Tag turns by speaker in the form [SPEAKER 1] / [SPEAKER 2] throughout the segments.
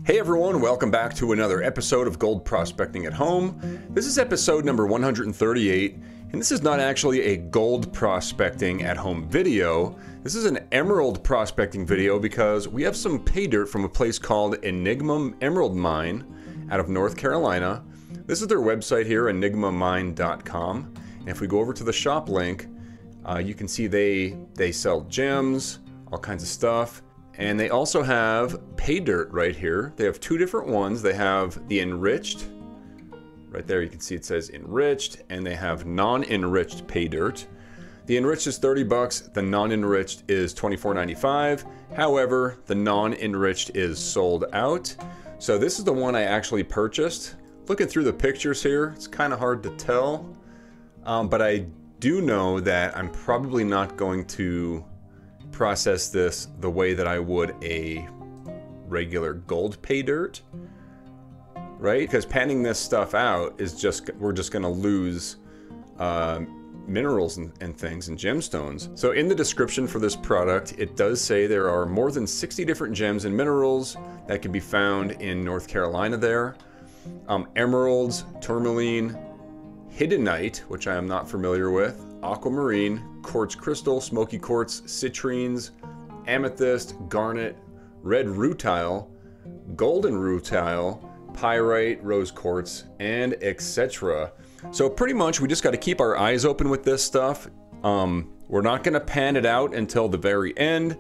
[SPEAKER 1] Hey everyone, welcome back to another episode of Gold Prospecting at Home. This is episode number 138, and this is not actually a gold prospecting at home video. This is an emerald prospecting video because we have some pay dirt from a place called Enigma Emerald Mine out of North Carolina. This is their website here, enigmamine.com. And if we go over to the shop link, you can see they sell gems, all kinds of stuff. And they also have pay dirt right here. They have two different ones. They have the enriched, right there you can see it says enriched, and they have non-enriched pay dirt. The enriched is 30 bucks, the non-enriched is $24.95. However, the non-enriched is sold out. So this is the one I actually purchased. Looking through the pictures here, it's kind of hard to tell, but I do know that I'm probably not going to process this the way that I would a regular gold pay dirt, right? Because panning this stuff out is we're just gonna lose minerals and things and gemstones. So in the description for this product, it does say there are more than 60 different gems and minerals that can be found in North Carolina there. Emeralds, tourmaline, hiddenite, which I am not familiar with, aquamarine, quartz crystal, smoky quartz, citrines, amethyst, garnet, red rutile, golden rutile, pyrite, rose quartz, and etc. So pretty much we just got to keep our eyes open with this stuff. We're not going to pan it out until the very end,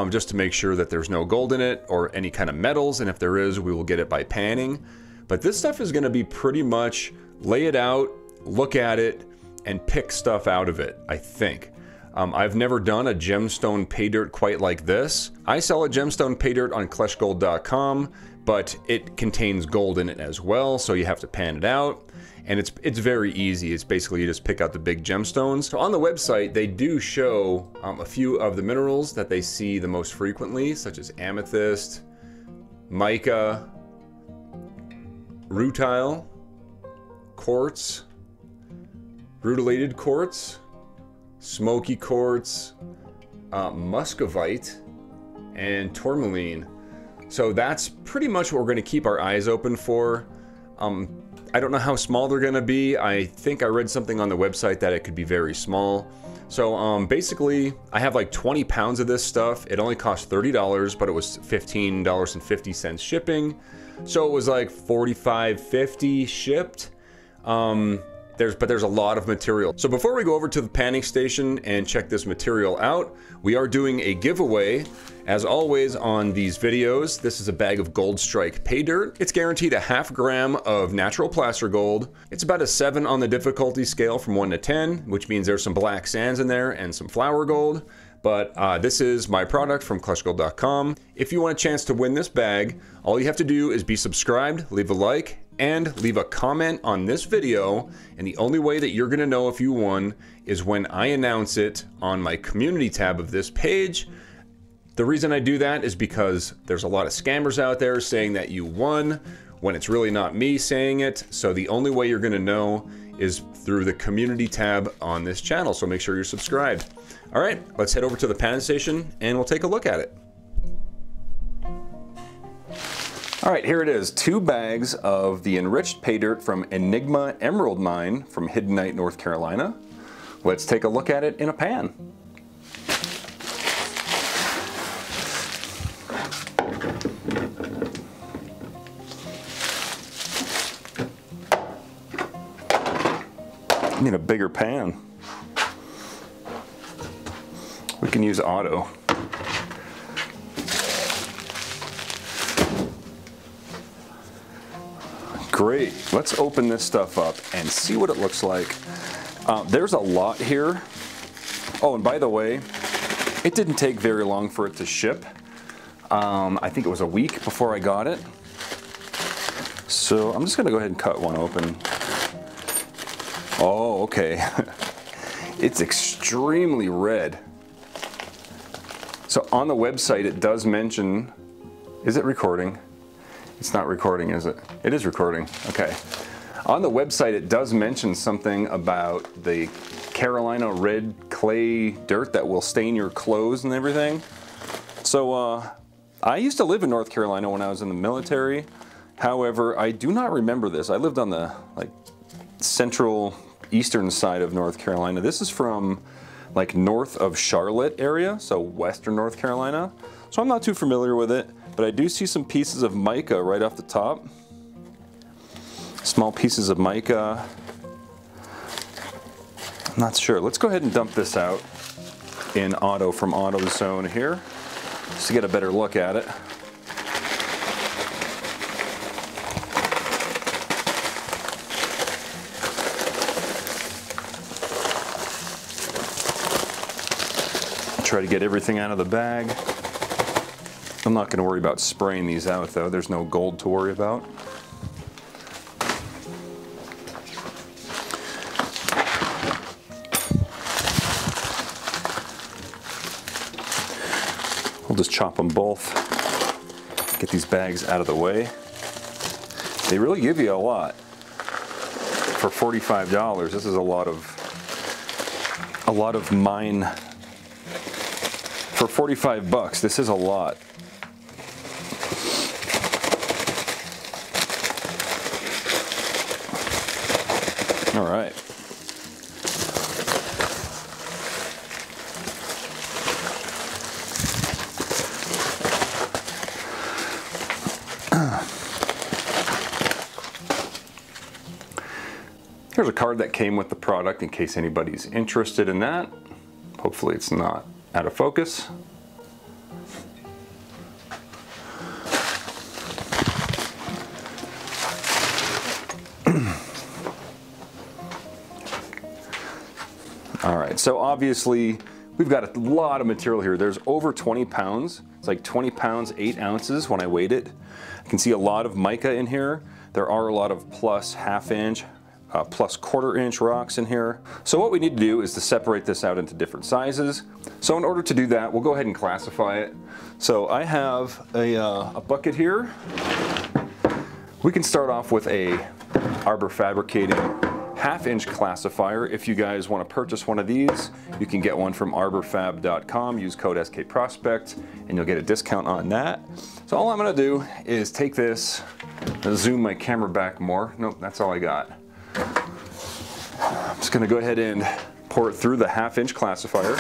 [SPEAKER 1] just to make sure that there's no gold in it or any kind of metals, and if there is, we will get it by panning. But this stuff is going to be pretty much lay it out, look at it, and pick stuff out of it, I think. I've never done a gemstone pay dirt quite like this. I sell a gemstone pay dirt on kleshgold.com, but it contains gold in it as well, so you have to pan it out. And it's very easy. It's basically you just pick out the big gemstones. So on the website, they do show a few of the minerals that they see the most frequently, such as amethyst, mica, rutile, quartz, rutilated quartz, smoky quartz, muscovite, and tourmaline. So that's pretty much what we're going to keep our eyes open for. I don't know how small they're going to be. I think I read something on the website that it could be very small. So basically, I have like 20 pounds of this stuff. It only cost $30, but it was $15.50 shipping. So it was like $45.50 shipped. There's a lot of material. So before we go over to the panning station and check this material out, we are doing a giveaway. As always on these videos, this is a bag of Gold Strike pay dirt. It's guaranteed a ½ gram of natural placer gold. It's about a 7 on the difficulty scale from 1 to 10, which means there's some black sands in there and some flour gold. But this is my product from kleshgold.com. If you want a chance to win this bag, all you have to do is be subscribed, leave a like, and leave a comment on this video. And the only way that you're gonna know if you won is when I announce it on my community tab of this page. The reason I do that is because there's a lot of scammers out there saying that you won when it's really not me saying it. So the only way you're gonna know is through the community tab on this channel. So make sure you're subscribed. All right, let's head over to the panning station and we'll take a look at it. All right, here it is, 2 bags of the enriched pay dirt from Enigma Emerald Mine from Hiddenite, North Carolina. Let's take a look at it in a pan. I need a bigger pan. We can use auto. Great, let's open this stuff up and see what it looks like. There's a lot here. Oh, and by the way, it didn't take very long for it to ship. I think it was a week before I got it. So I'm just gonna go ahead and cut one open. Oh, okay. It's extremely red. So on the website it does mention, is it recording? It's not recording, is it? It is recording, okay. On the website it does mention something about the Carolina red clay dirt that will stain your clothes and everything. So I used to live in North Carolina when I was in the military. However, I do not remember this. I lived on the central eastern side of North Carolina. This is from like north of Charlotte area, so western North Carolina. So I'm not too familiar with it, but I do see some pieces of mica right off the top. Small pieces of mica. I'm not sure. Let's go ahead and dump this out in auto from AutoZone here, just to get a better look at it. Try to get everything out of the bag. I'm not going to worry about spraying these out though. There's no gold to worry about. We'll just chop them both. Get these bags out of the way. They really give you a lot. For $45, this is a lot of mine. For 45 bucks, this is a lot. All right. Here's a card that came with the product in case anybody's interested in that. Hopefully it's not out of focus. All right, so obviously we've got a lot of material here. There's over 20 pounds. It's like 20 pounds, 8 ounces when I weighed it. I can see a lot of mica in here. There are a lot of plus ½ inch, plus ¼ inch rocks in here. So what we need to do is to separate this out into different sizes. So in order to do that, we'll go ahead and classify it. So I have a bucket here. We can start off with a Arbor Fabricating ½ inch classifier. If you guys want to purchase one of these, you can get one from arborfab.com. Use code SKProspect and you'll get a discount on that. So all I'm going to do is take this, zoom my camera back more. Nope, that's all I got. I'm just going to go ahead and pour it through the ½ inch classifier.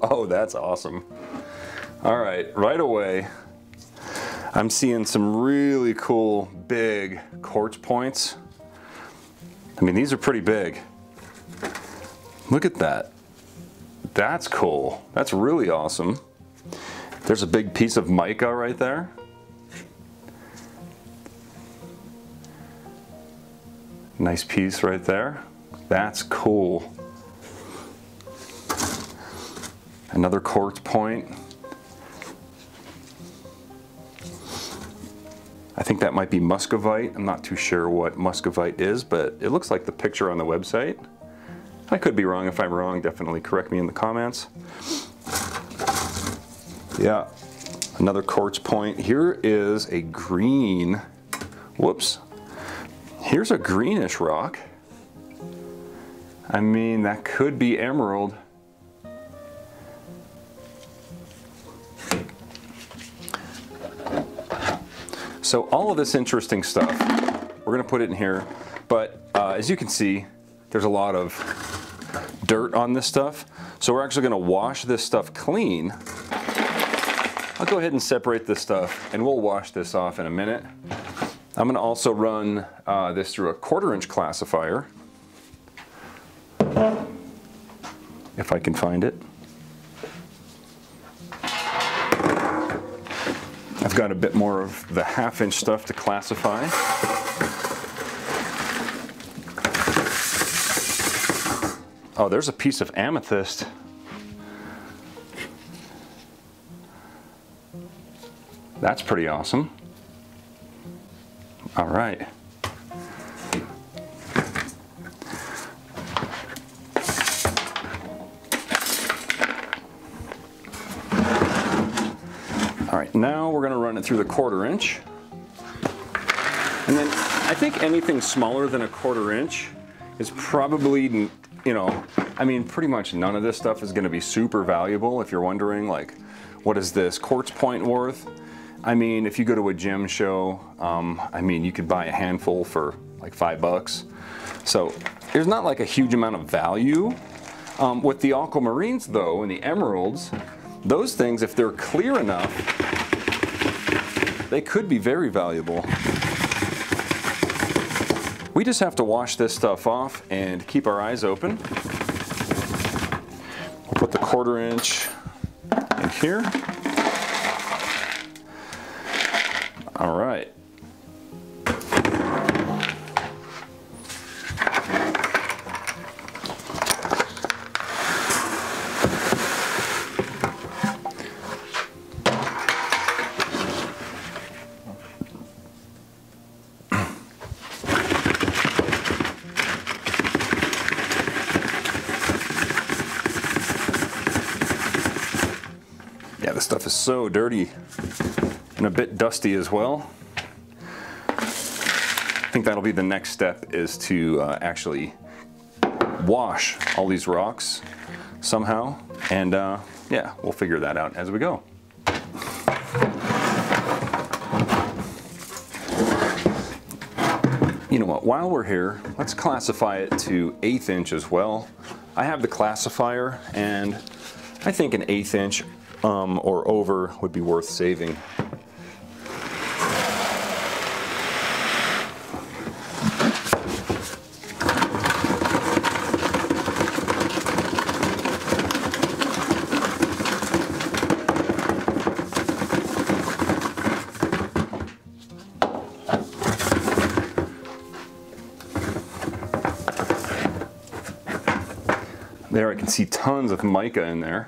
[SPEAKER 1] Oh, that's awesome. All right, right away, I'm seeing some really cool big quartz points. I mean, these are pretty big. Look at that. That's cool. That's really awesome. There's a big piece of mica right there. Nice piece right there. That's cool. Another quartz point. I think that might be muscovite. I'm not too sure what muscovite is, but it looks like the picture on the website. I could be wrong. If I'm wrong, definitely correct me in the comments. Yeah, another quartz point. Here is a green, whoops. Here's a greenish rock. I mean, that could be emerald. So all of this interesting stuff, we're gonna put it in here, but as you can see, there's a lot of dirt on this stuff. So we're actually gonna wash this stuff clean. I'll go ahead and separate this stuff and we'll wash this off in a minute. I'm gonna also run this through a ¼ inch classifier, if I can find it. I've got a bit more of the ½ inch stuff to classify. Oh, there's a piece of amethyst. That's pretty awesome. All right. right, now we're going to run it through the 1/4 inch. And then I think anything smaller than a 1/4 inch is probably, you know, I mean, pretty much none of this stuff is going to be super valuable. If you're wondering, like, what is this quartz point worth? I mean, if you go to a gem show, I mean, you could buy a handful for like $5. So there's not like a huge amount of value. With the aquamarines though, and the emeralds, those things, if they're clear enough, they could be very valuable. We just have to wash this stuff off and keep our eyes open. We'll put the 1/4 inch in here. All right. Yeah, this stuff is so dirty and a bit dusty as well. I think that'll be the next step, is to actually wash all these rocks somehow, and yeah, we'll figure that out as we go. You know what, while we're here, let's classify it to 1/8 inch as well. I have the classifier, and I think an 1/8 inch or over would be worth saving. There, I can see tons of mica in there.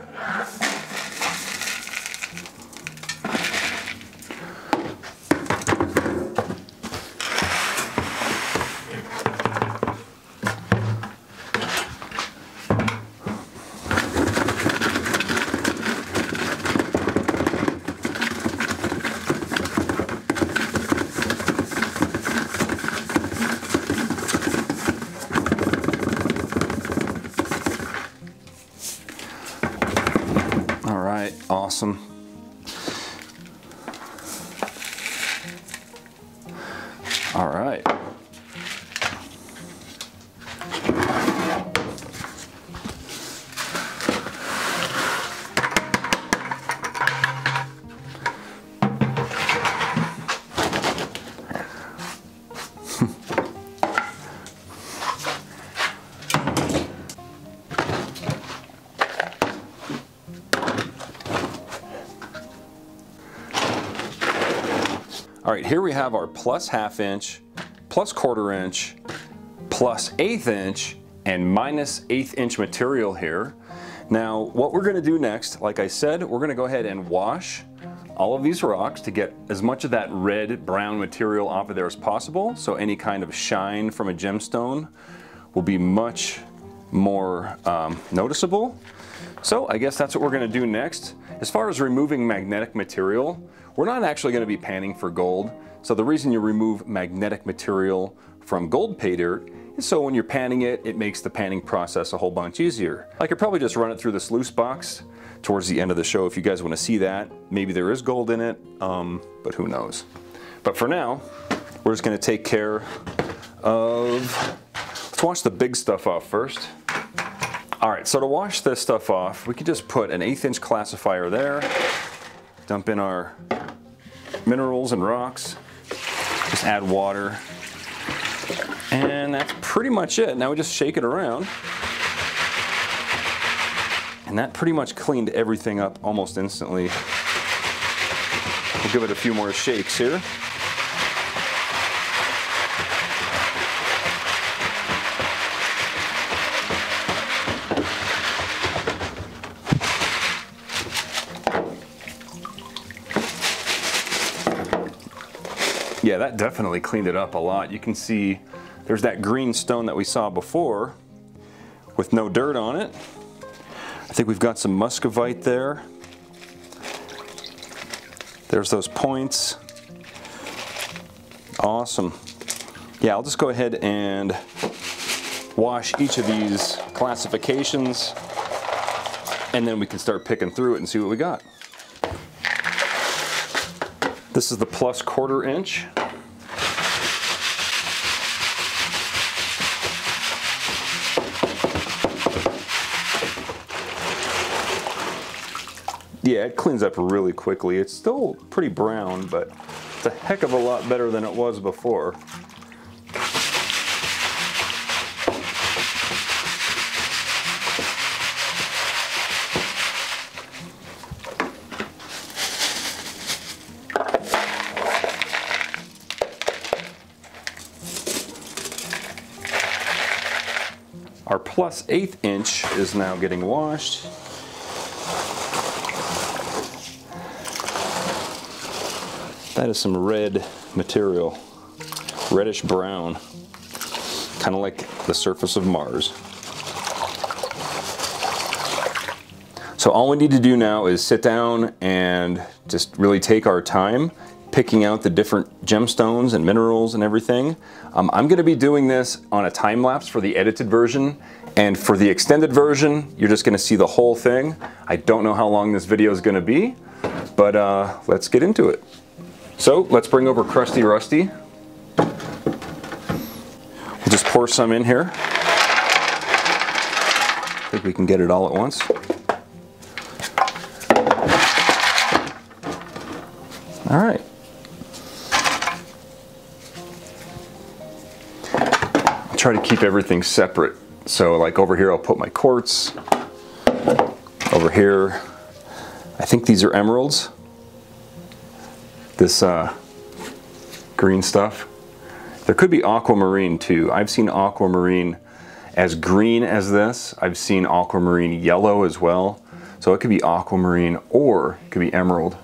[SPEAKER 1] Awesome. All right. All right, here we have our plus 1/2 inch, plus 1/4 inch, plus 1/8 inch, and minus 1/8 inch material here. Now, what we're gonna do next, like I said, we're gonna go ahead and wash all of these rocks to get as much of that red brown material off of there as possible, so any kind of shine from a gemstone will be much more noticeable. So I guess that's what we're gonna do next. As far as removing magnetic material, we're not actually going to be panning for gold. So the reason you remove magnetic material from gold pay dirt is so when you're panning it, it makes the panning process a whole bunch easier. I could probably just run it through this loose box towards the end of the show if you guys want to see that. Maybe there is gold in it, but who knows. But for now, we're just going to take care of, let's wash the big stuff off first. All right, so to wash this stuff off, we can just put an 1/8 inch classifier there, dump in our minerals and rocks, just add water, and that's pretty much it. Now we just shake it around, and that pretty much cleaned everything up almost instantly. We'll give it a few more shakes here. Yeah, that definitely cleaned it up a lot. You can see there's that green stone that we saw before with no dirt on it. I think we've got some muscovite there.
[SPEAKER 2] There's those points. Awesome. Yeah, I'll just go ahead and wash each of these classifications, and then we can start picking through it and see what we got. This is the plus 1/4 inch. Yeah, it cleans up really quickly. It's still pretty brown, but it's a heck of a lot better than it was before. Our plus 1/8 inch is now getting washed. That is some red material, reddish brown, kind of like the surface of Mars. So all we need to do now is sit down and just really take our time picking out the different gemstones and minerals and everything. I'm going to be doing this on a time lapse for the edited version, and for the extended version you're just going to see the whole thing. I don't know how long this video is going to be, but let's get into it. So let's bring over Crusty Rusty. We'll just pour some in here. I think we can get it all at once. All right. I'll try to keep everything separate. So like over here I'll put my quartz. Over here, I think these are emeralds. This green stuff. There could be aquamarine too. I've seen aquamarine as green as this. I've seen aquamarine yellow as well. So it could be aquamarine or it could be emerald.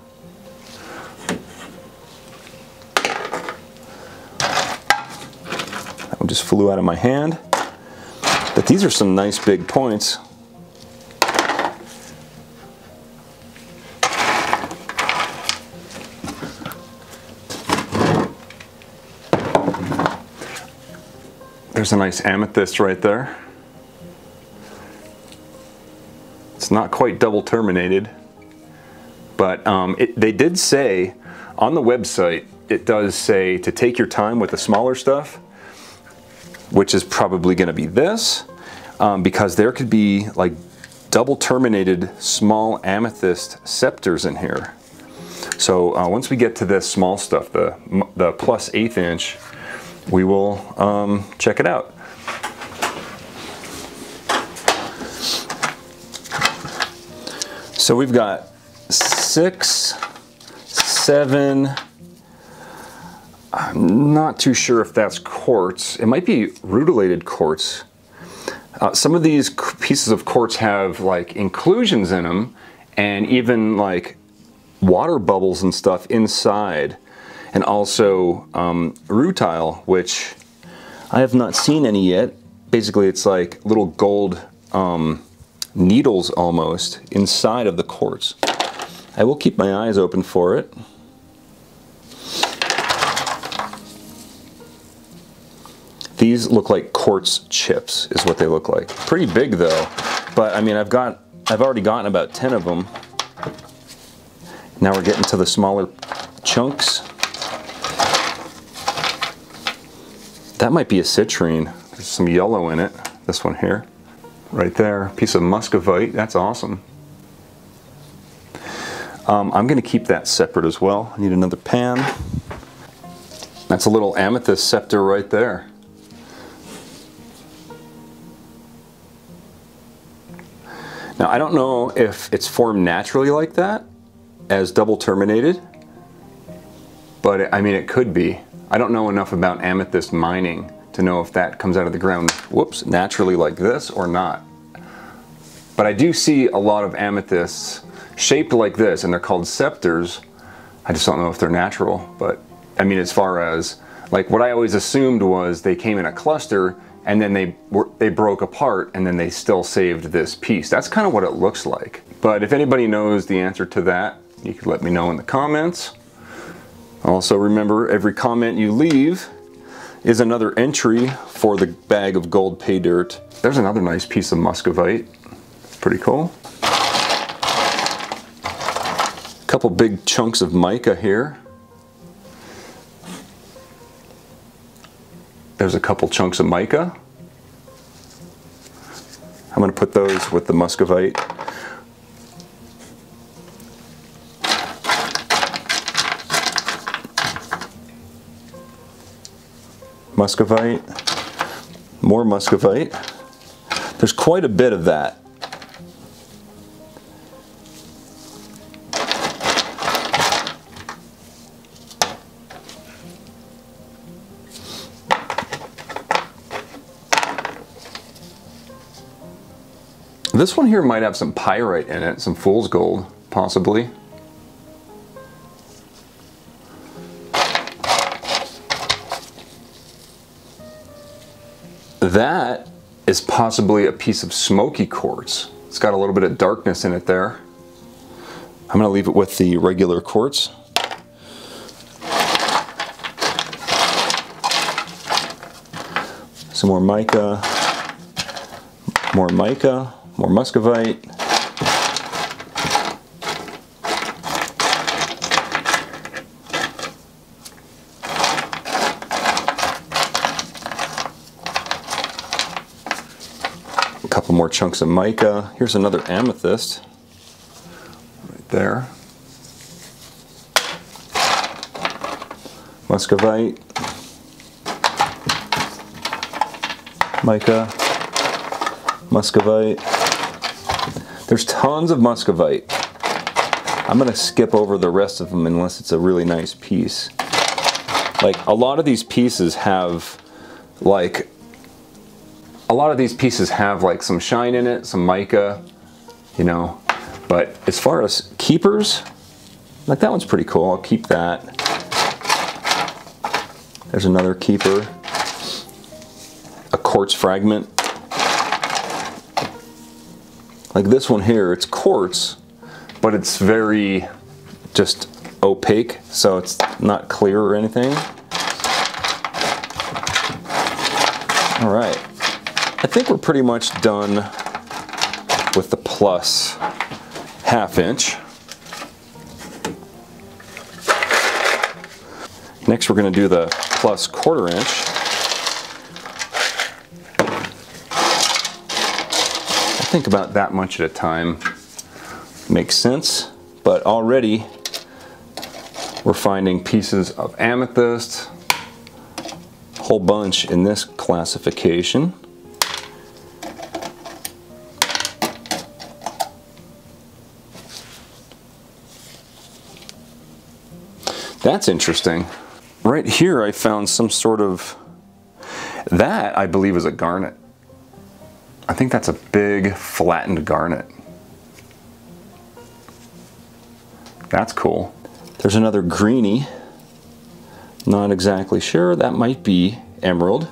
[SPEAKER 2] That one just flew out of my hand. But these are some nice big points. There's a nice amethyst right there. It's not quite double terminated, but they did say on the website, it does say to take your time with the smaller stuff, which is probably going to be this, because there could be like double terminated small amethyst scepters in here. So once we get to this small stuff, the plus 1/8 inch, we will check it out. So we've got 6, 7, I'm not too sure if that's quartz. It might be rutilated quartz. Some of these pieces of quartz have like inclusions in them and even like water bubbles and stuff inside. And also rutile, which I have not seen any yet. Basically it's like little gold needles almost inside of the quartz. I will keep my eyes open for it. These look like quartz chips is what they look like. Pretty big though, but I mean I've already gotten about 10 of them. Now we're getting to the smaller chunks. That might be a citrine. There's some yellow in it. This one here. Right there. Piece of muscovite. That's awesome. I'm going to keep that separate as well. I need another pan. That's a little amethyst scepter right there. Now I don't know if it's formed naturally like that, as double terminated, but I mean it could be. I don't know enough about amethyst mining to know if that comes out of the ground, whoops, naturally like this or not. But I do see a lot of amethysts shaped like this, and they're called scepters. I just don't know if they're natural, but I mean as far as, like what I always assumed was they came in a cluster and then they broke apart and then they still saved this piece. That's kind of what it looks like. But if anybody knows the answer to that, you could let me know in the comments. Also remember, every comment you leave is another entry for the bag of gold pay dirt. There's another nice piece of muscovite. Pretty cool. A couple big chunks of mica here. There's a couple chunks of mica. I'm going to put those with the muscovite. Muscovite, more muscovite. There's quite a bit of that. This one here might have some pyrite in it, some fool's gold, possibly. That is possibly a piece of smoky quartz. It's got a little bit of darkness in it there. I'm going to leave it with the regular quartz. Some more mica, more muscovite. A couple more chunks of mica. Here's another amethyst right there. Muscovite, mica, muscovite. There's tons of muscovite. I'm going to skip over the rest of them unless it's a really nice piece. Like a lot of these pieces have like some shine in it, some mica, you know. But as far as keepers, like that one's pretty cool. I'll keep that. There's another keeper. A quartz fragment. Like this one here, it's quartz, but it's very just opaque, so it's not clear or anything. All right, I think we're pretty much done with the plus ½ inch. Next we're going to do the plus ¼ inch. I think about that much at a time makes sense, but already we're finding pieces of amethyst, a whole bunch in this classification. That's interesting. Right here I found some sort of, that I believe is a garnet. I think that's a big flattened garnet. That's cool. There's another greenie. Not exactly sure. That might be emerald.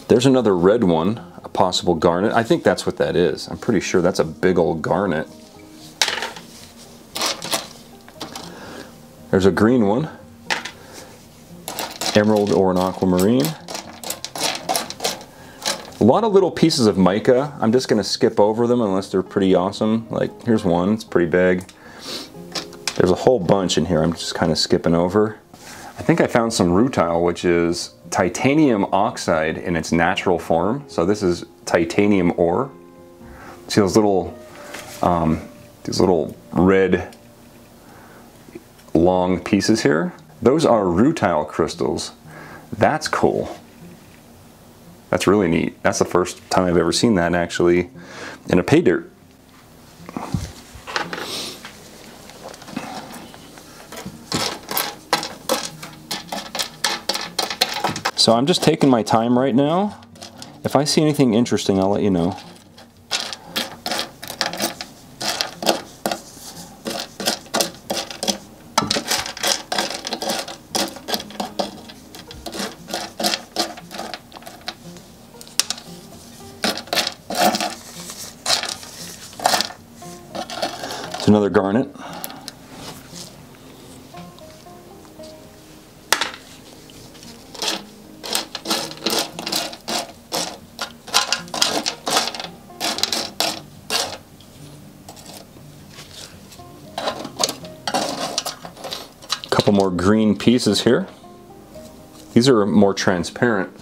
[SPEAKER 2] There's another red one, a possible garnet. I think that's what that is. I'm pretty sure that's a big old garnet. There's a green one. Emerald or an aquamarine. A lot of little pieces of mica. I'm just going to skip over them unless they're pretty awesome. Like here's one, it's pretty big. There's a whole bunch in here I'm just kind of skipping over. I think I found some rutile, which is titanium oxide in its natural form. So this is titanium ore. See those little red long pieces here? Those are rutile crystals. That's cool. That's really neat. That's the first time I've ever seen that actually in a pay dirt. So I'm just taking my time right now. If I see anything interesting, I'll let you know. Another garnet. Couple more green pieces here. These are more transparent,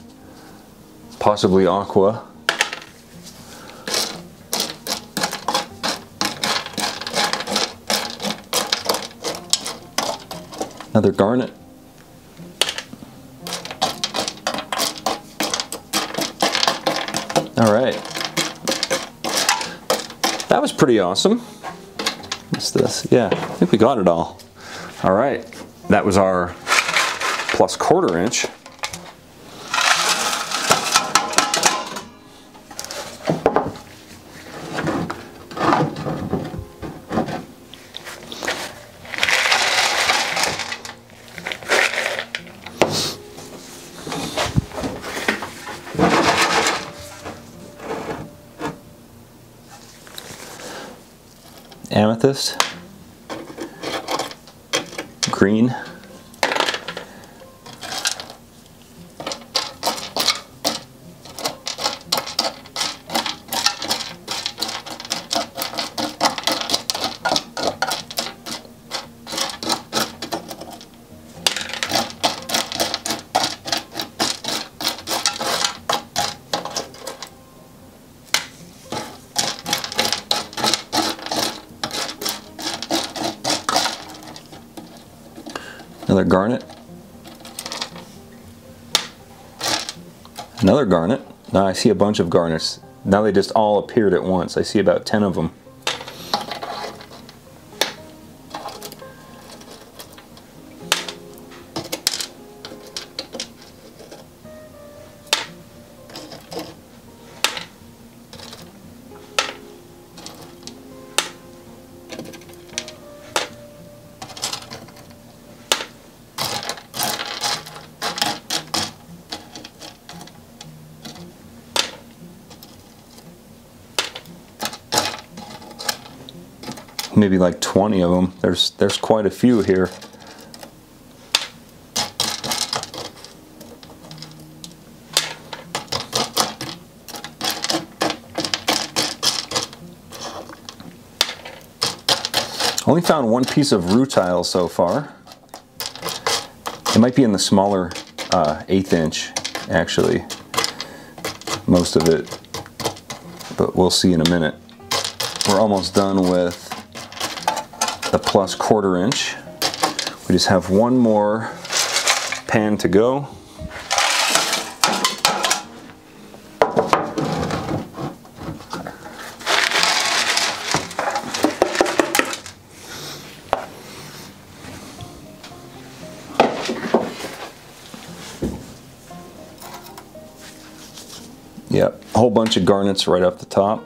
[SPEAKER 2] possibly aqua. Another garnet. All right. That was pretty awesome. What's this? Yeah, I think we got it all. All right. That was our plus 1/4 inch. Amethyst, green, another garnet, another garnet. Now I see a bunch of garnets. Now they just all appeared at once. I see about 10 of them. Maybe like 20 of them. There's quite a few here. Only found one piece of rutile so far. It might be in the smaller 1/8 inch, actually. Most of it, but we'll see in a minute. We're almost done with the plus 1/4 inch. We just have one more pan to go. Yep, a whole bunch of garnets right up the top.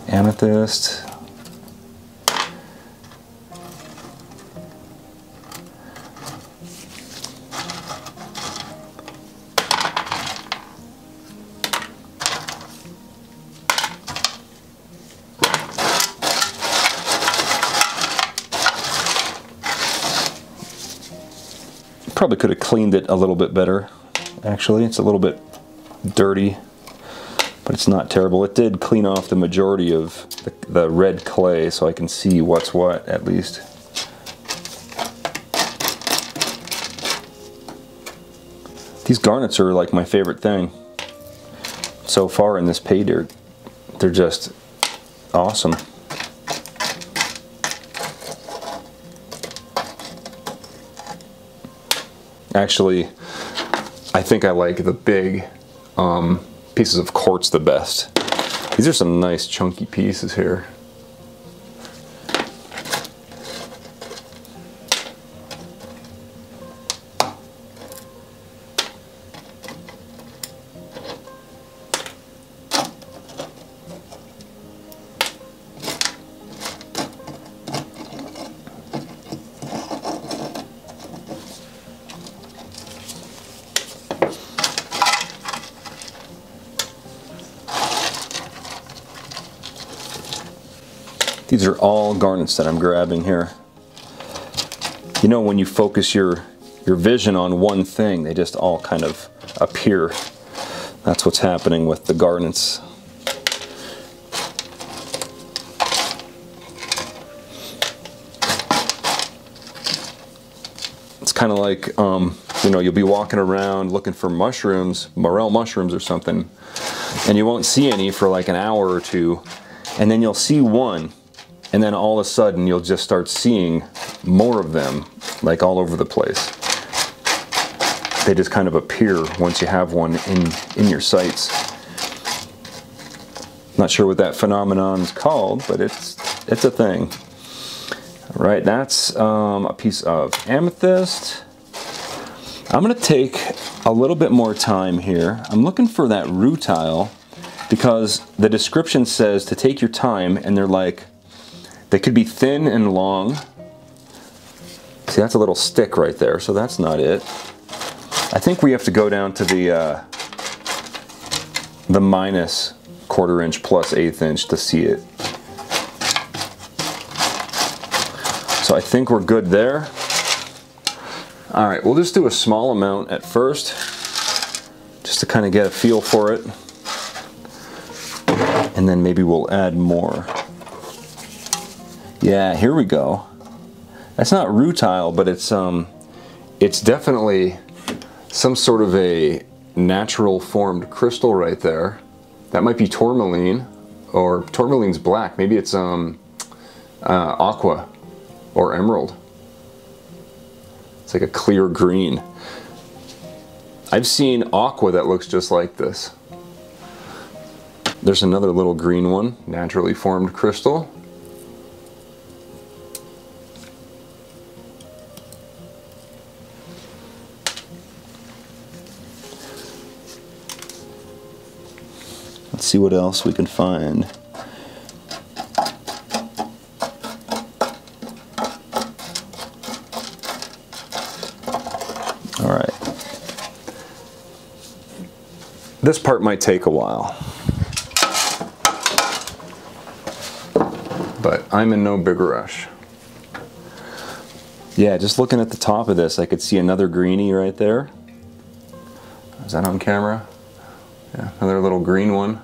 [SPEAKER 2] Amethyst. Probably could have cleaned it a little bit better. Actually, it's a little bit dirty, but it's not terrible. It did clean off the majority of the red clay, so I can see what's what at least. These garnets are like my favorite thing so far in this pay dirt. They're just awesome. Actually, I think I like the big pieces of quartz the best. These are some nice chunky pieces here. These are all garnets that I'm grabbing here. You know, when you focus your vision on one thing, they just all kind of appear. That's what's happening with the garnets. It's kind of like, you know, you'll be walking around looking for mushrooms, morel mushrooms or something, and you won't see any for like an hour or two, and then you'll see one, and then all of a sudden you'll just start seeing more of them, like all over the place. They just kind of appear once you have one in your sights. Not sure what that phenomenon is called, but it's a thing. All right, that's a piece of amethyst. I'm going to take a little bit more time here. I'm looking for that rutile because the description says to take your time, and they're like, they could be thin and long. See, that's a little stick right there, so that's not it. I think we have to go down to the minus 1/4 inch plus 1/8 inch to see it. So I think we're good there. All right, we'll just do a small amount at first, just to kind of get a feel for it. And then maybe we'll add more. Yeah, here we go. That's not rutile, but it's definitely some sort of a natural formed crystal right there. That might be tourmaline, or tourmaline's black. Maybe it's aqua or emerald. It's like a clear green. I've seen aqua that looks just like this. There's another little green one, naturally formed crystal. Let's see what else we can find. All right. This part might take a while, but I'm in no big rush. Yeah, just looking at the top of this, I could see another greenie right there. Is that on camera? Yeah, another little green one.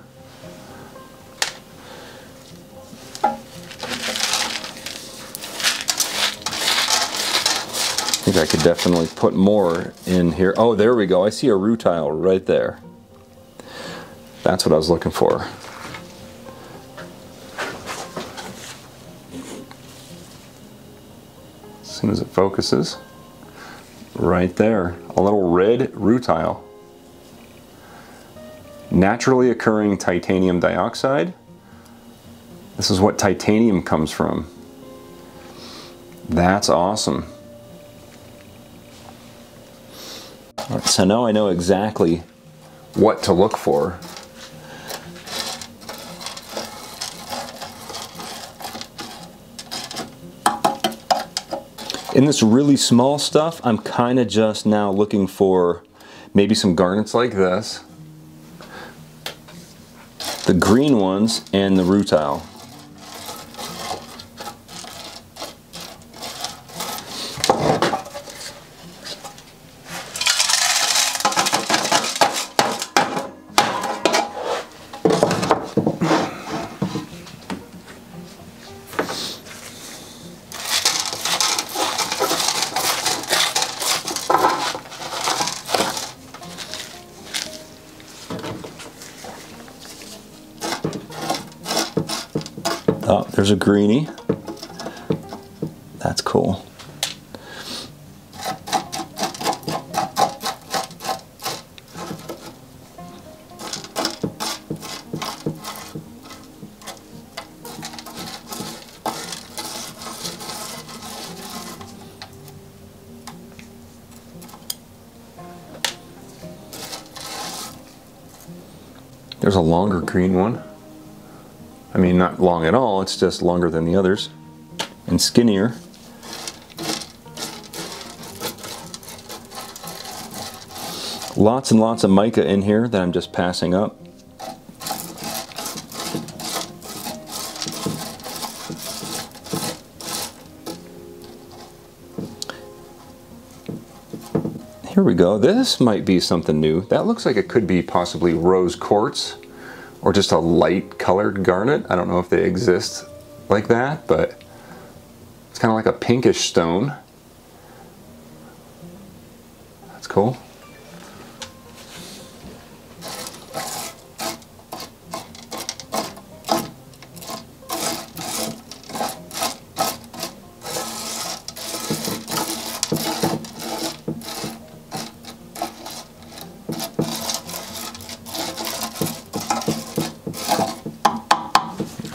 [SPEAKER 2] I think I could definitely put more in here. Oh, there we go. I see a rutile right there. That's what I was looking for. As soon as it focuses, right there, a little red rutile. Naturally occurring titanium dioxide. This is what titanium comes from. That's awesome. All right, so now I know exactly what to look for. In this really small stuff, I'm kind of just now looking for maybe some garnets like this, the green ones, and the rutile. Oh, there's a greenie. That's cool. There's a longer green one. I mean, not long at all, it's just longer than the others and skinnier. Lots and lots of mica in here that I'm just passing up. Here we go. This might be something new. That looks like it could be possibly rose quartz or just a light colored garnet. I don't know if they exist like that, but it's kind of like a pinkish stone. That's cool.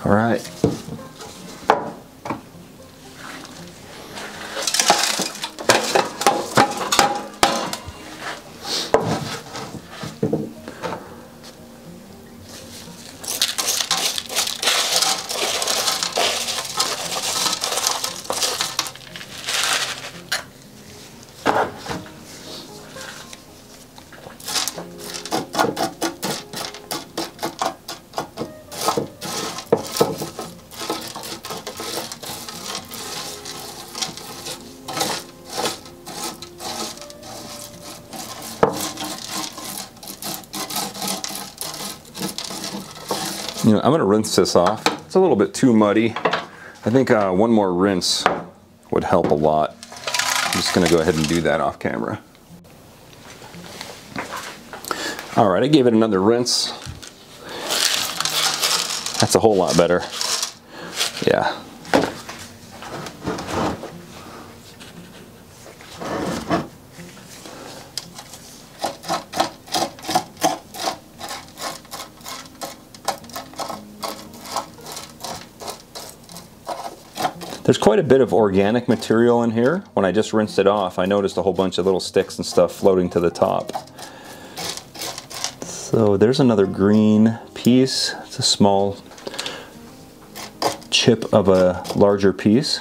[SPEAKER 2] All right. You know, I'm going to rinse this off. It's a little bit too muddy. I think one more rinse would help a lot. I'm just going to go ahead and do that off camera. All right, I gave it another rinse. That's a whole lot better. Yeah. There's quite a bit of organic material in here. When I just rinsed it off, I noticed a whole bunch of little sticks and stuff floating to the top. So there's another green piece. It's a small chip of a larger piece.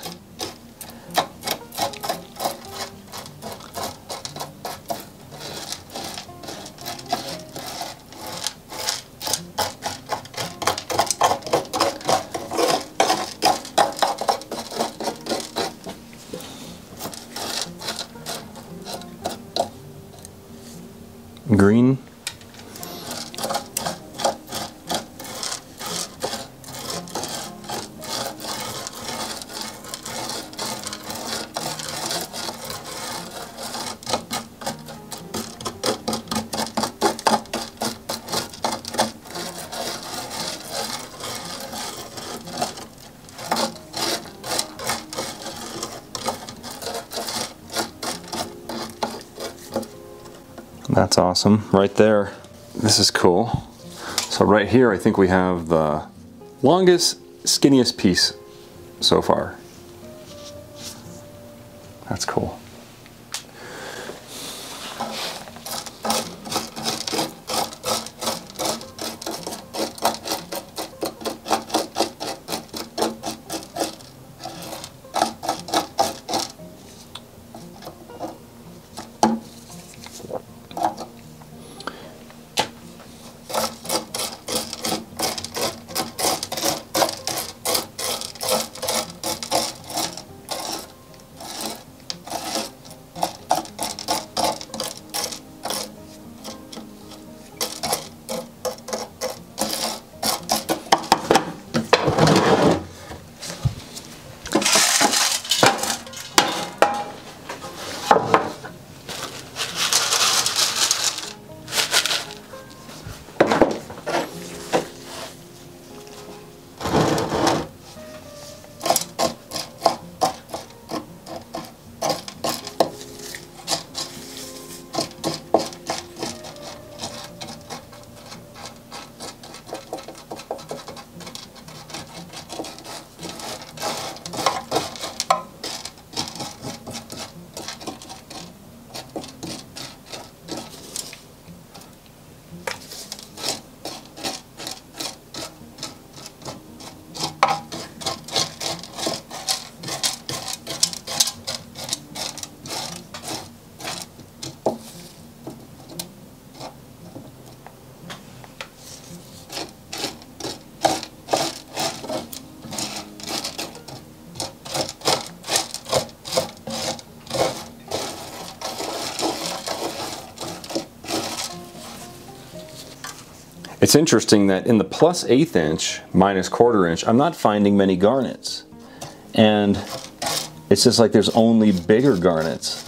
[SPEAKER 2] Green. That's awesome, right there. This is cool. So right here, I think we have the longest, skinniest piece so far. That's cool. It's interesting that in the plus 1/8 inch, minus 1/4 inch, I'm not finding many garnets. And it's just like there's only bigger garnets,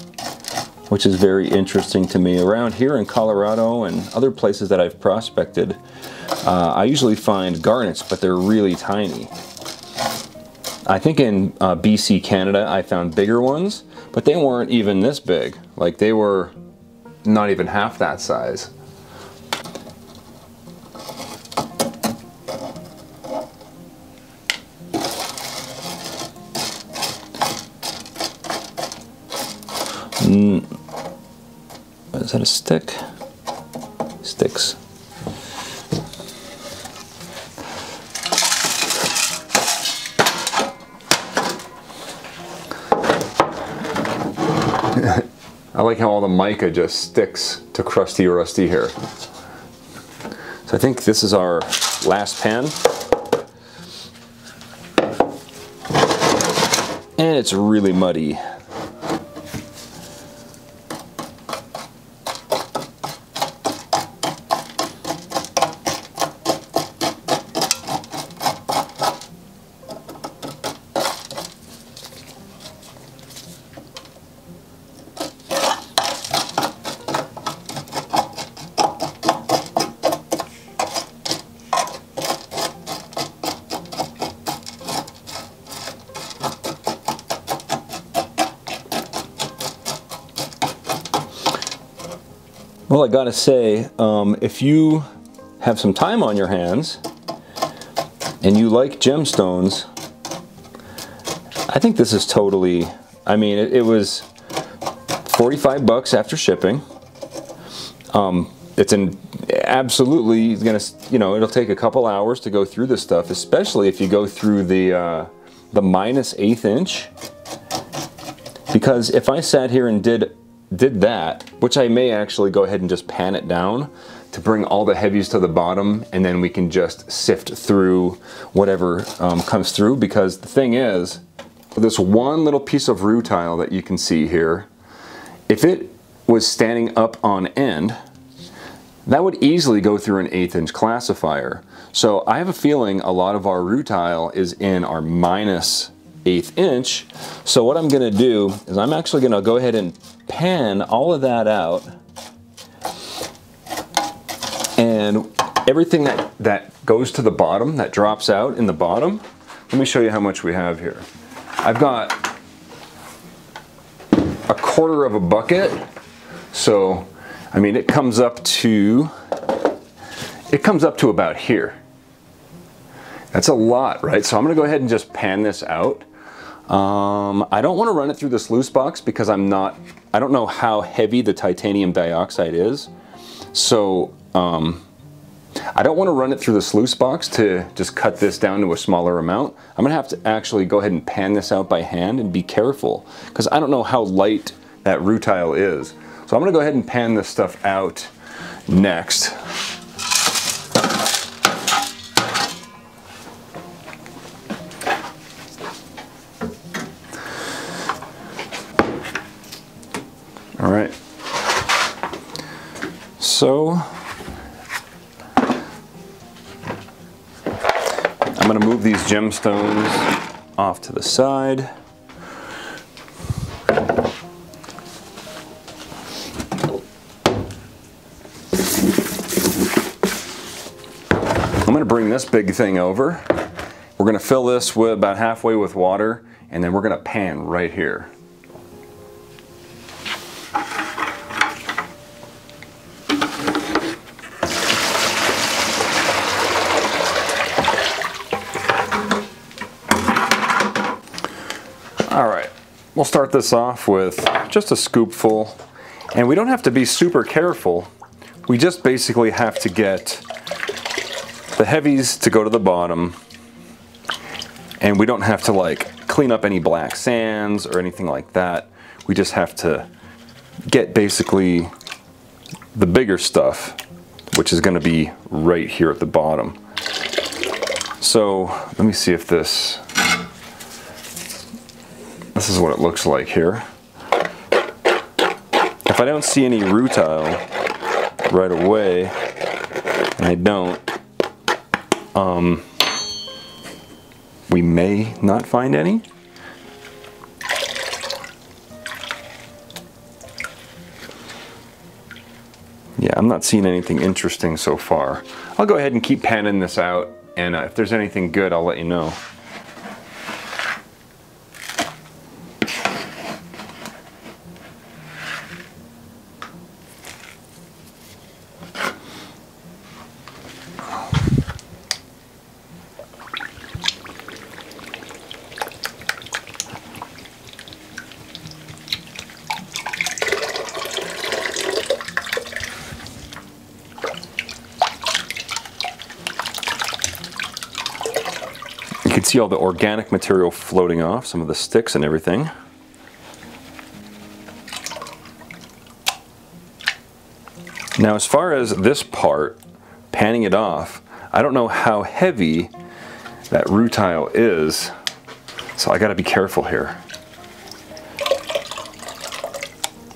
[SPEAKER 2] which is very interesting to me. Around here in Colorado and other places that I've prospected, I usually find garnets, but they're really tiny. I think in BC, Canada, I found bigger ones, but they weren't even this big. Like, they were not even half that size. Is that a stick? Sticks.
[SPEAKER 1] I like how all the mica just sticks to crusty or rusty here.
[SPEAKER 2] So I think this is our last pan. And it's really muddy. Well, I gotta say, if you have some time on your hands and you like gemstones, I think this is totally, I mean, it was 45 bucks after shipping. It's absolutely gonna, you know, it'll take a couple hours to go through this stuff, especially if you go through the minus 1/8 inch. Because if I sat here and did that, which I may actually go ahead and just pan it down to bring all the heavies to the bottom, and then we can just sift through whatever comes through. Because the thing is, this one little piece of rutile that you can see here, if it was standing up on end, that would easily go through an 1/8 inch classifier. So I have a feeling a lot of our rutile is in our minus 1/8 inch. So what I'm gonna do is I'm actually gonna go ahead and pan all of that out, and everything that goes to the bottom, that drops out in the bottom, let me show you how much we have here. I've got a 1/4 of a bucket, so I mean it comes up to about here. That's a lot, right? So I'm gonna go ahead and just pan this out. I don't want to run it through the sluice box because I don't know how heavy the titanium dioxide is. So I don't want to run it through the sluice box to just cut this down to a smaller amount. I'm going to have to actually go ahead and pan this out by hand and be careful because I don't know how light that rutile is. So I'm going to go ahead and pan this stuff out next. All right, so I'm going to move these gemstones off to the side. I'm going to bring this big thing over. We're going to fill this with about halfway with water, and then we're going to pan right here. All right, we'll start this off with just a scoopful, and we don't have to be super careful. We just basically have to get the heavies to go to the bottom, and we don't have to like clean up any black sands or anything like that. We just have to get basically the bigger stuff, which is going to be right here at the bottom. So let me see if this is what it looks like here. If I don't see any rutile right away, and I don't, we may not find any. Yeah, I'm not seeing anything interesting so far. I'll go ahead and keep panning this out, and if there's anything good, I'll let you know. You can see all the organic material floating off, some of the sticks and everything. Now, as far as this part, panning it off, I don't know how heavy that rutile is, so I gotta be careful here.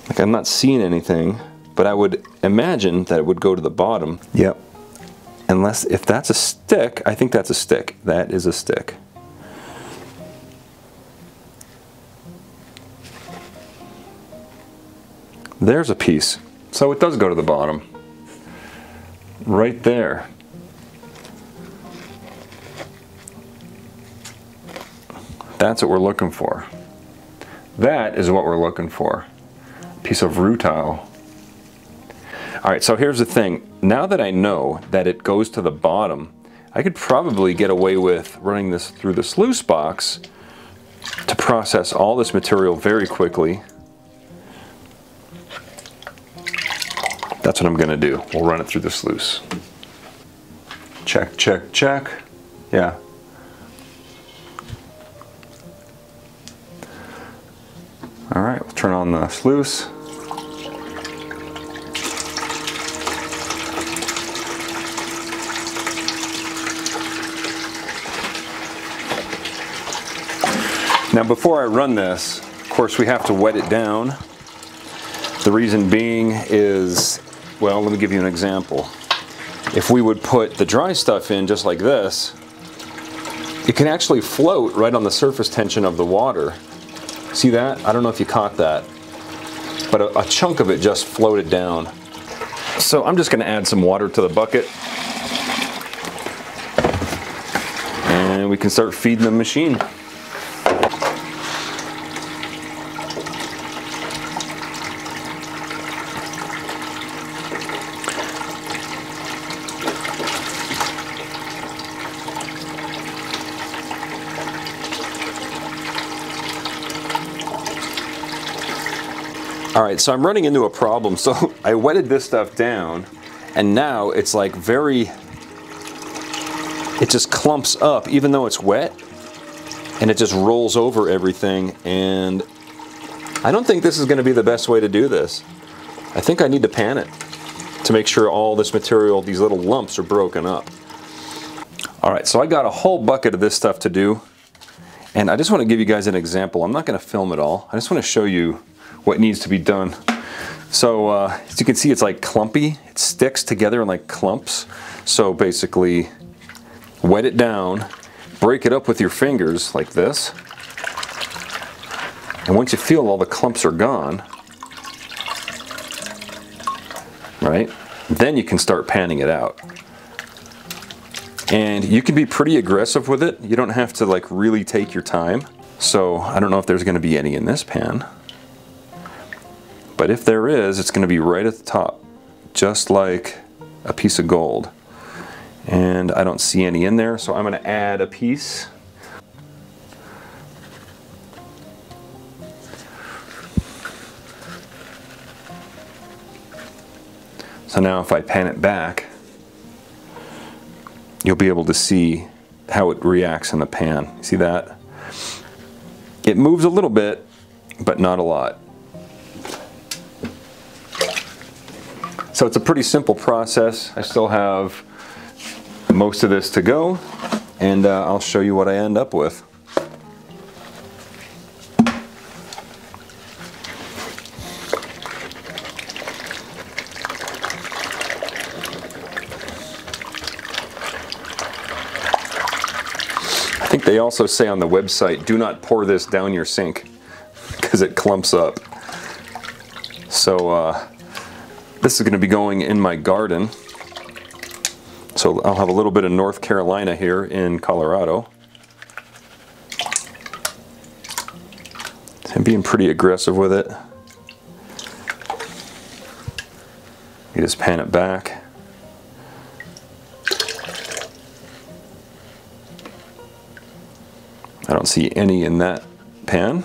[SPEAKER 2] Like, I'm not seeing anything, but I would imagine that it would go to the bottom. Yep. Unless, if that's a stick, I think that's a stick. That is a stick. There's a piece. So it does go to the bottom. Right there. That's what we're looking for. That is what we're looking for. A piece of rutile. Alright, so here's the thing. Now that I know that it goes to the bottom, I could probably get away with running this through the sluice box to process all this material very quickly. That's what I'm going to do. We'll run it through the sluice. Check, check, check. Yeah. Alright, we'll turn on the sluice. Now, before I run this, of course, we have to wet it down. The reason being is, well, let me give you an example. If we would put the dry stuff in just like this, it can actually float right on the surface tension of the water. See that? I don't know if you caught that, but a chunk of it just floated down. So I'm just going to add some water to the bucket, and we can start feeding the machine. All right, so I'm running into a problem. So I wetted this stuff down, and now it's like it just clumps up even though it's wet, and it just rolls over everything, and I don't think this is going to be the best way to do this. I think I need to pan it to make sure all this material, these little lumps, are broken up. All right, so I got a whole bucket of this stuff to do, and I just want to give you guys an example. I'm not going to film it all. I just want to show you what needs to be done. So as you can see, it's like clumpy. It sticks together in like clumps. So basically, wet it down, break it up with your fingers like this, and once you feel all the clumps are gone, right, then you can start panning it out. And you can be pretty aggressive with it. You don't have to like really take your time. So I don't know if there's going to be any in this pan. But if there is, it's going to be right at the top, just like a piece of gold. And I don't see any in there, so I'm going to add a piece. So now if I pan it back, you'll be able to see how it reacts in the pan. See that? It moves a little bit, but not a lot. So it's a pretty simple process. I still have most of this to go, and I'll show you what I end up with. They also say on the website, do not pour this down your sink because it clumps up. So this is going to be going in my garden. So I'll have a little bit of North Carolina here in Colorado. I'm being pretty aggressive with it. You just pan it back. I don't see any in that pan.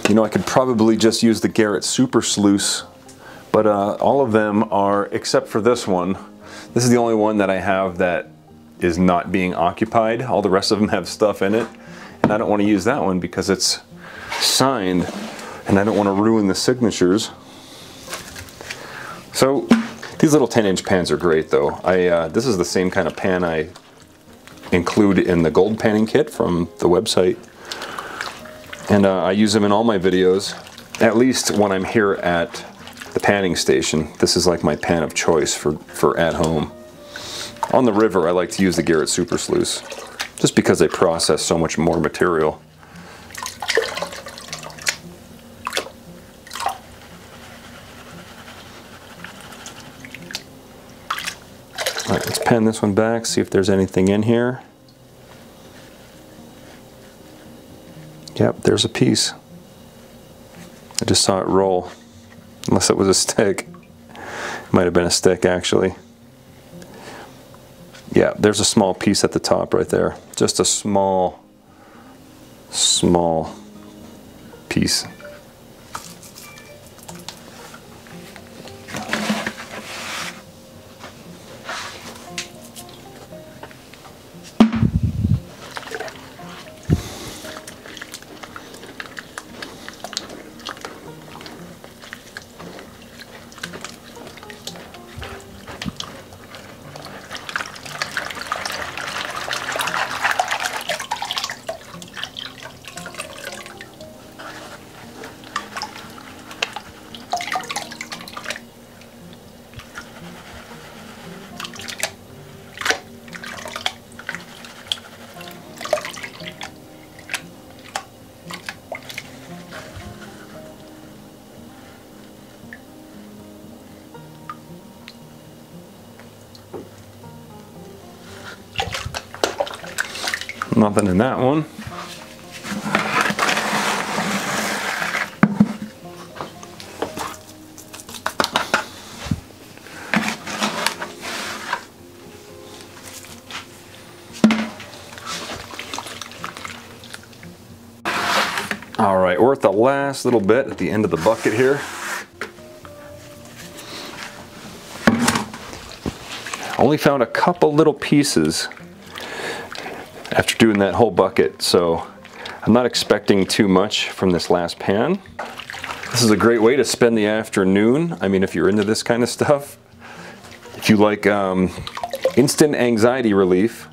[SPEAKER 2] You know, I could probably just use the Garrett Super Sluice, but all of them are, except for this one. This is the only one that I have that is not being occupied. All the rest of them have stuff in it, and I don't want to use that one because it's signed, and I don't want to ruin the signatures. So these little 10-inch pans are great though. This is the same kind of pan I include in the gold panning kit from the website. And I use them in all my videos, at least when I'm here at the panning station. This is like my pan of choice for at home. On the river, I like to use the Garrett Super Sluice, just because they process so much more material. All right, let's pan this one back, see if there's anything in here. Yep, there's a piece. I just saw it roll, unless it was a stick. It might have been a stick, actually. Yeah, there's a small piece at the top right there. Just a small piece. Nothing in that one. All right, we're at the last little bit at the end of the bucket here. Only found a couple little pieces after doing that whole bucket, so I'm not expecting too much from this last pan. This is a great way to spend the afternoon. I mean, if you're into this kind of stuff, if you like instant anxiety relief,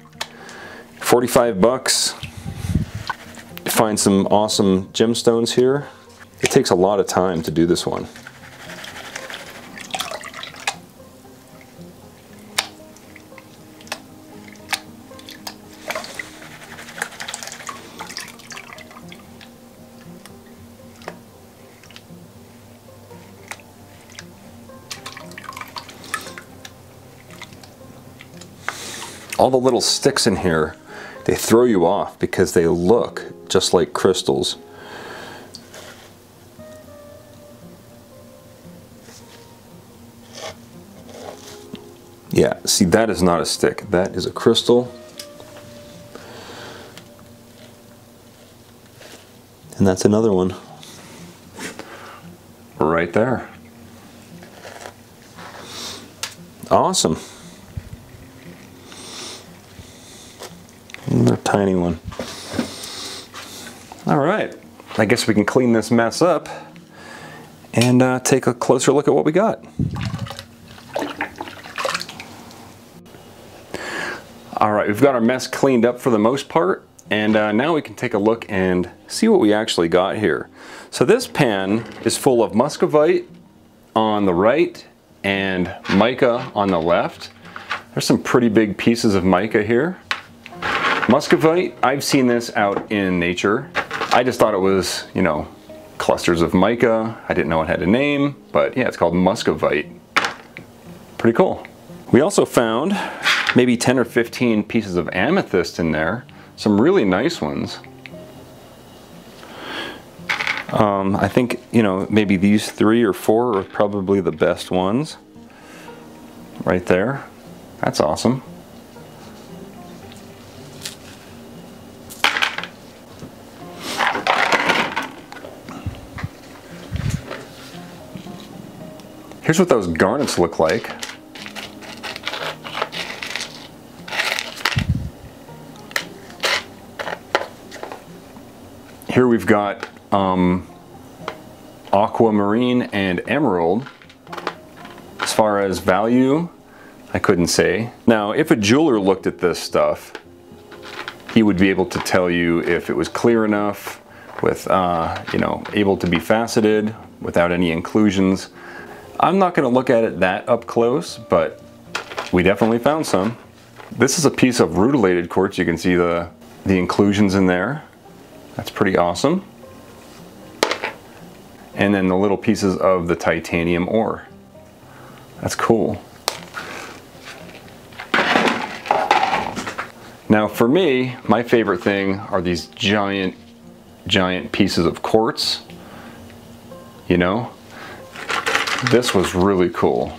[SPEAKER 2] 45 bucks. Find some awesome gemstones here. It takes a lot of time to do this one. All the little sticks in here, they throw you off because they look just like crystals. Yeah, see, that is not a stick. That is a crystal. And that's another one. Right there. Awesome. Another tiny one. All right, I guess we can clean this mess up and take a closer look at what we got. All right, we've got our mess cleaned up for the most part, and now we can take a look and see what we actually got here. So this pan is full of muscovite on the right and mica on the left. There's some pretty big pieces of mica here. Muscovite, I've seen this out in nature. I just thought it was, you know, clusters of mica. I didn't know it had a name, but yeah, it's called muscovite. Pretty cool. We also found maybe 10 or 15 pieces of amethyst in there. Some really nice ones. I think, you know, maybe these 3 or 4 are probably the best ones. Right there. That's awesome. Here's what those garnets look like. Here we've got aquamarine and emerald. As far as value, I couldn't say. Now, if a jeweler looked at this stuff, he would be able to tell you if it was clear enough, with you know, able to be faceted without any inclusions. I'm not going to look at it that up close, but we definitely found some. This is a piece of rutilated quartz. You can see the inclusions in there. That's pretty awesome. And then the little pieces of the titanium ore. That's cool. Now for me, my favorite thing are these giant pieces of quartz. You know, this was really cool.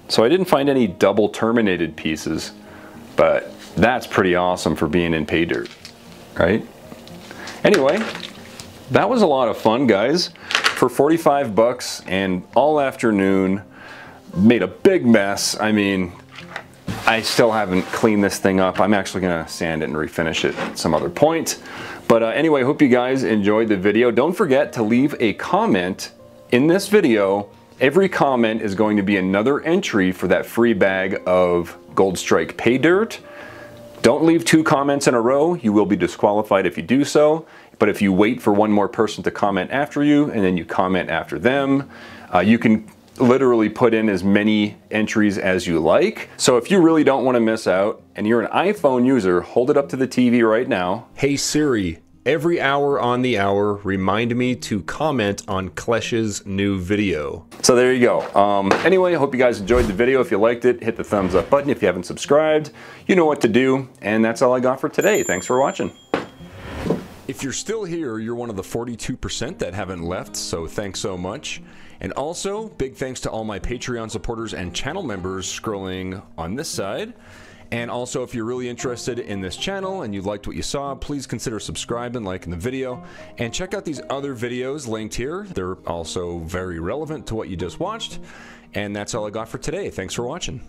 [SPEAKER 2] So I didn't find any double terminated pieces, but that's pretty awesome for being in pay dirt, right? Anyway, that was a lot of fun, guys. For 45 bucks and all afternoon, made a big mess. I mean, I still haven't cleaned this thing up. I'm actually gonna sand it and refinish it at some other point. But anyway, hope you guys enjoyed the video. Don't forget to leave a comment in this video. Every comment is going to be another entry for that free bag of Gold Strike Pay Dirt. Don't leave 2 comments in a row. You will be disqualified if you do so. But if you wait for one more person to comment after you and then you comment after them, you can literally put in as many entries as you like. So if you really don't want to miss out and you're an iPhone user, hold it up to the TV right now.
[SPEAKER 1] Hey Siri, every hour on the hour, remind me to comment on Klesh's new video.
[SPEAKER 2] So there you go. Anyway, I hope you guys enjoyed the video. If you liked it, hit the thumbs up button. If you haven't subscribed, you know what to do. And that's all I got for today. Thanks for watching.
[SPEAKER 1] If you're still here, you're one of the 42% that haven't left, so thanks so much. And also, big thanks to all my Patreon supporters and channel members scrolling on this side. And also, if you're really interested in this channel and you liked what you saw, please consider subscribing, liking the video, and check out these other videos linked here. They're also very relevant to what you just watched. And that's all I got for today. Thanks for watching.